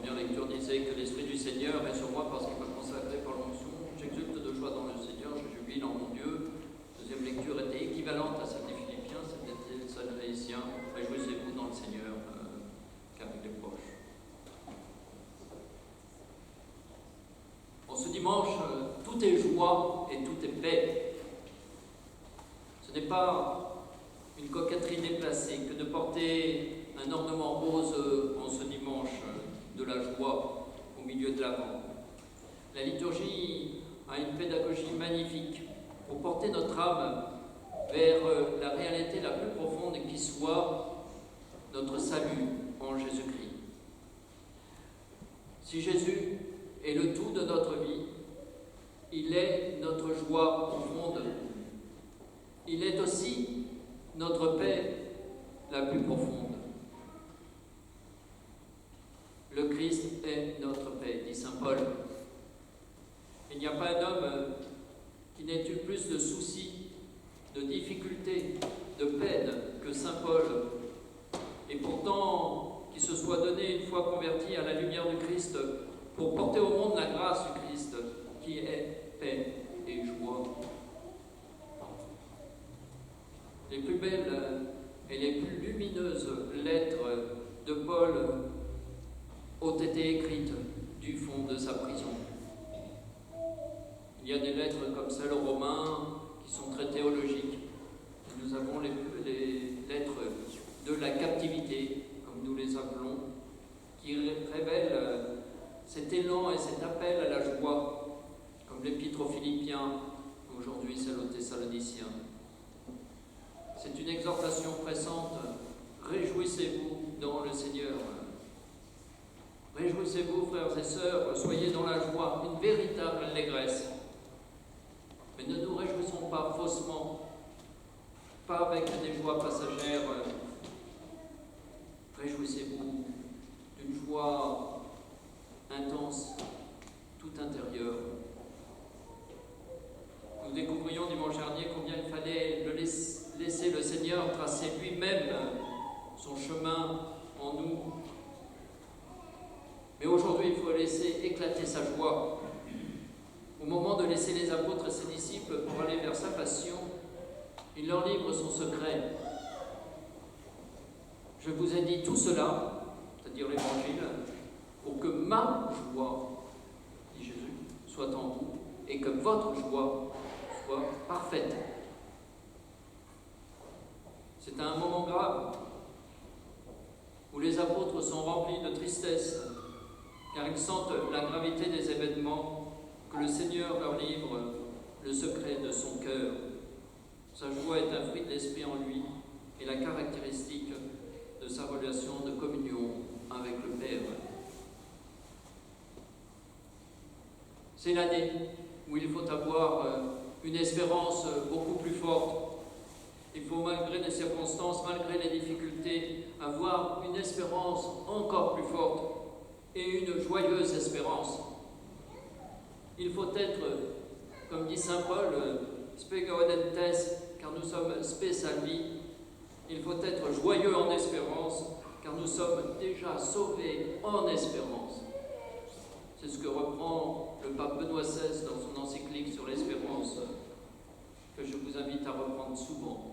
première lecture disait que l'Esprit du Seigneur est sur moi parce qu'il m'a consacré par l'onction. J'exulte de joie dans le Seigneur, je jubile en mon Dieu. Deuxième lecture était équivalente à celle des Philippiens, c'était celle des Éphésiens. Réjouissez-vous dans le Seigneur, car il est proche. En ce dimanche, tout est joie et tout est paix. Ce n'est pas une coquetterie déplacée que de porter un ornement rose en ce dimanche de la joie au milieu de l'Avent. La liturgie a une pédagogie magnifique pour porter notre âme vers la réalité la plus profonde qui soit notre salut en Jésus-Christ. Si Jésus est le tout de notre vie, il est notre joie profonde. Il est aussi notre paix la plus profonde. Le Christ est notre paix, dit saint Paul. Il n'y a pas un homme qui n'ait eu plus de soucis, de difficultés, de peines que saint Paul, et pourtant qui se soit donné une fois converti à la lumière du Christ pour porter au monde la grâce du Christ, qui est paix et joie. Les plus belles et les plus lumineuses lettres de Paul ont été écrites du fond de sa prison. Il y a des lettres comme celle aux Romains qui sont très théologiques. Nous avons les lettres de la captivité, comme nous les appelons, qui révèlent cet élan et cet appel à la joie, comme l'épître aux Philippiens, aujourd'hui celle aux Thessaloniciens. C'est une exhortation pressante. Réjouissez-vous dans le Seigneur. Réjouissez-vous, frères et sœurs, soyez dans la joie, une véritable allégresse. Mais ne nous réjouissons pas faussement, pas avec des joies passagères. Réjouissez-vous d'une joie intense, tout intérieure. Nous découvrions dimanche dernier combien il fallait laisser le Seigneur tracer lui-même son chemin en nous. Mais aujourd'hui, il faut laisser éclater sa joie. Au moment de laisser les apôtres et ses disciples pour aller vers sa passion, il leur livre son secret. Je vous ai dit tout cela, c'est-à-dire l'Évangile, pour que ma joie, dit Jésus, soit en vous, et que votre joie soit parfaite. C'est un moment grave où les apôtres sont remplis de tristesse, car ils sentent la gravité des événements, que le Seigneur leur livre le secret de son cœur. Sa joie est un fruit de l'Esprit en lui et la caractéristique de sa relation de communion avec le Père. C'est l'année où il faut avoir une espérance beaucoup plus forte. Il faut, malgré les circonstances, malgré les difficultés, avoir une espérance encore plus forte et une joyeuse espérance. Il faut être, comme dit saint Paul, spe gaudentes, car nous sommes spe salvi. Il faut être joyeux en espérance, car nous sommes déjà sauvés en espérance. C'est ce que reprend le pape Benoît XVI dans son encyclique sur l'espérance, que je vous invite à reprendre souvent.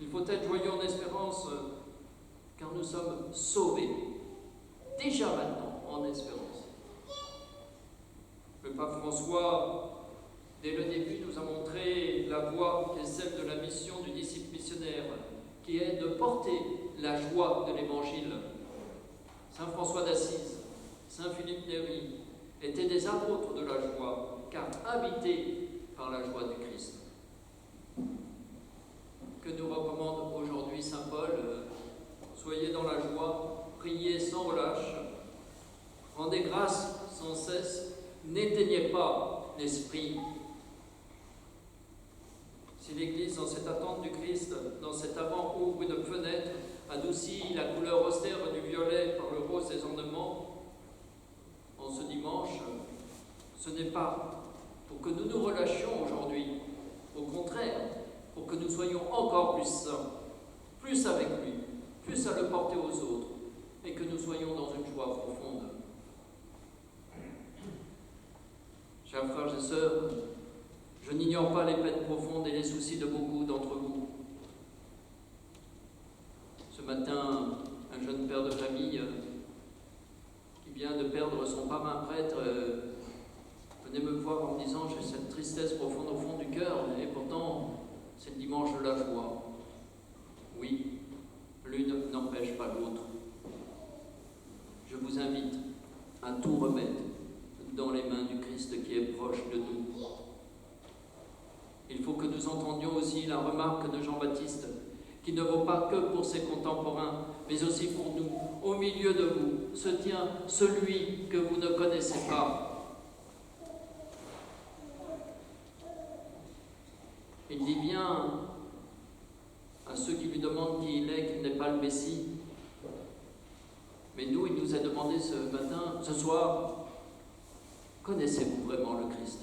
Il faut être joyeux en espérance, car nous sommes sauvés, déjà maintenant, en espérance. Le pape François, dès le début, nous a montré la voie qui est celle de la mission du disciple missionnaire, qui est de porter la joie de l'Évangile. Saint François d'Assise, Saint Philippe Néri étaient des apôtres de la joie, car habités par la joie du Christ. Que nous recommande aujourd'hui saint Paul, soyez dans la joie, priez sans relâche, rendez grâce sans cesse, n'éteignez pas l'esprit. Si l'Église, dans cette attente du Christ, dans cet avant, ouvre une fenêtre, adoucit la couleur austère du violet par le rose des ornements, en ce dimanche, ce n'est pas pour que nous nous relâchions aujourd'hui, au contraire, pour que nous soyons encore plus saints, plus avec lui, plus à le porter aux autres, et que nous soyons dans une joie profonde. Chers frères et sœurs, je n'ignore pas les peines profondes et les soucis de beaucoup d'entre vous. Ce matin, un jeune père de famille qui vient de perdre son parrain prêtre venait me voir en me disant « J'ai cette tristesse profonde au fond du cœur, et pourtant c'est le dimanche de la joie. » Oui, l'une n'empêche pas l'autre. Je vous invite à tout remettre dans les mains du Christ qui est proche de nous. Il faut que nous entendions aussi la remarque de Jean-Baptiste, qui ne vaut pas que pour ses contemporains, mais aussi pour nous. Au milieu de vous se tient celui que vous ne connaissez pas. Il dit bien à ceux qui lui demandent qui il est, qu'il n'est pas le Messie. Mais nous, il nous a demandé ce soir, connaissez-vous vraiment le Christ?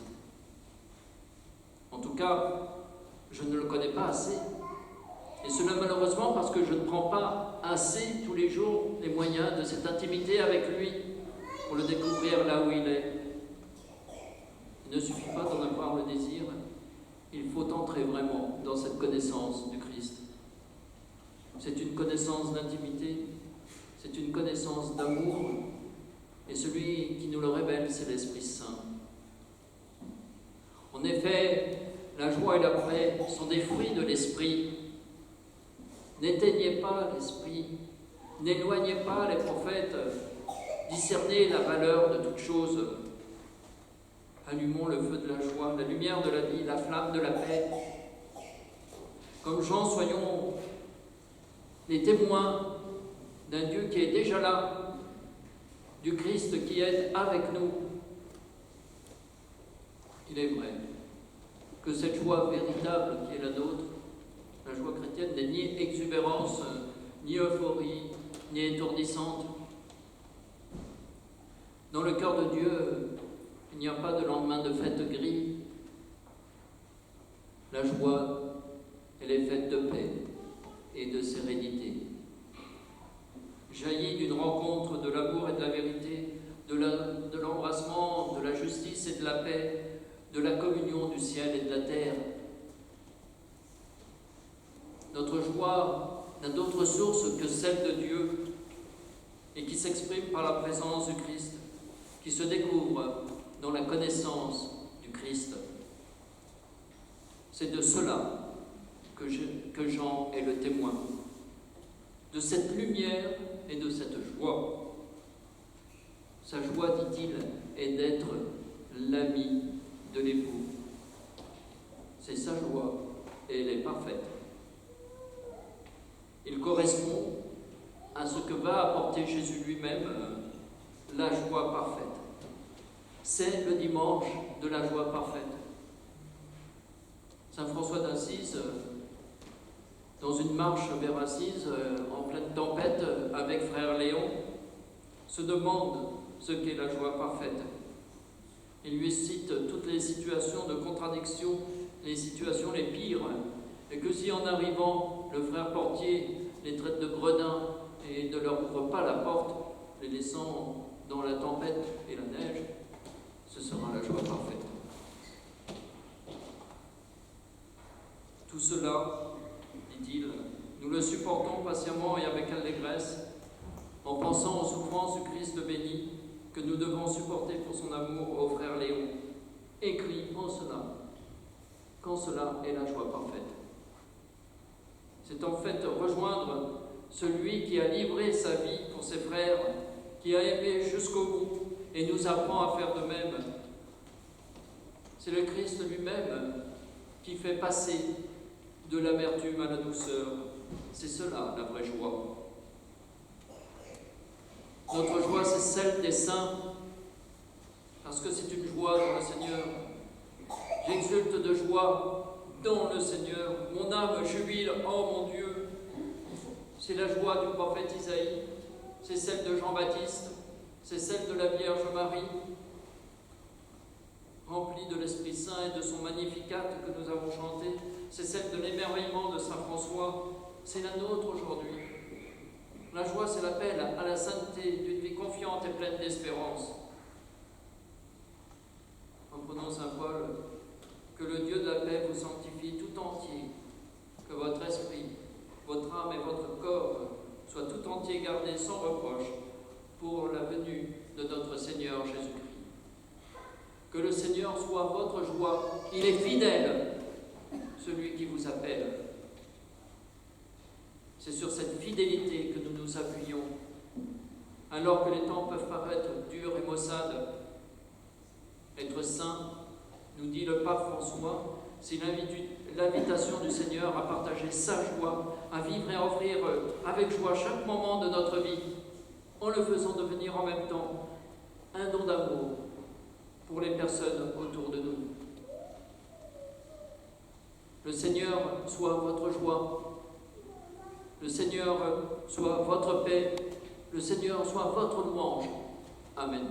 En tout cas, je ne le connais pas assez. Et cela malheureusement parce que je ne prends pas assez tous les jours les moyens de cette intimité avec lui pour le découvrir là où il est. Il ne suffit pas d'en avoir le désir, il faut entrer vraiment dans cette connaissance du Christ. C'est une connaissance d'intimité, c'est une connaissance d'amour, et celui qui nous le révèle, c'est l'Esprit Saint. En effet, la joie et la paix sont des fruits de l'Esprit. N'éteignez pas l'Esprit, n'éloignez pas les prophètes, discernez la valeur de toutes choses. Allumons le feu de la joie, la lumière de la vie, la flamme de la paix. Comme Jean, soyons les témoins d'un Dieu qui est déjà là, du Christ qui est avec nous. Il est vrai que cette joie véritable qui est la nôtre, la joie chrétienne, n'est ni exubérance, ni euphorie, ni étourdissante. Dans le cœur de Dieu, il n'y a pas de lendemain de fête gris. La joie, elle est faite de paix et de sérénité. Jaillit d'une rencontre de l'amour et de la vérité, de l'embrassement, de la justice et de la paix, de la communion du ciel et de la terre. Notre joie n'a d'autre source que celle de Dieu et qui s'exprime par la présence du Christ, qui se découvre dans la connaissance du Christ. C'est de cela que Jean est le témoin, de cette lumière et de cette joie. Sa joie, dit-il, est d'être l'ami de l'époux. C'est sa joie et elle est parfaite. Il correspond à ce que va apporter Jésus lui-même, la joie parfaite. C'est le dimanche de la joie parfaite. Saint François d'Assise, dans une marche vers Assise, en pleine tempête, avec frère Léon, se demande ce qu'est la joie parfaite. Il lui cite toutes les situations de contradiction, les situations les pires, et que si en arrivant, le frère portier les traite de gredins et ne leur ouvre pas la porte, les laissant dans la tempête et la neige, ce sera la joie parfaite. Tout cela, dit-il, nous le supportons patiemment et avec allégresse, en pensant aux souffrances du Christ béni que nous devons supporter pour son amour au frère Léon, écrit quand cela est la joie parfaite. C'est en fait rejoindre celui qui a livré sa vie pour ses frères, qui a aimé jusqu'au bout et nous apprend à faire de même. C'est le Christ lui-même qui fait passer de l'amertume à la douceur. C'est cela la vraie joie. Notre joie, c'est celle des saints, parce que c'est une joie dans le Seigneur. J'exulte de joie dans le Seigneur. Mon âme jubile, oh mon Dieu. C'est la joie du prophète Isaïe, c'est celle de Jean-Baptiste, c'est celle de la Vierge Marie, remplie de l'Esprit Saint et de son Magnificat que nous avons chanté. C'est celle de l'émerveillement de Saint François. C'est la nôtre aujourd'hui. La joie, c'est l'appel à la sainteté d'une vie confiante et pleine d'espérance. Reprenons Que le Seigneur soit votre joie. Il est fidèle, celui qui vous appelle. C'est sur cette fidélité que nous nous appuyons. Alors que les temps peuvent paraître durs et maussades, être saint, nous dit le pape François, c'est l'invitation du Seigneur à partager sa joie, à vivre et à offrir avec joie chaque moment de notre vie, en le faisant devenir en même temps un don d'amour pour les personnes autour de nous. Le Seigneur soit votre joie, le Seigneur soit votre paix, le Seigneur soit votre louange. Amen.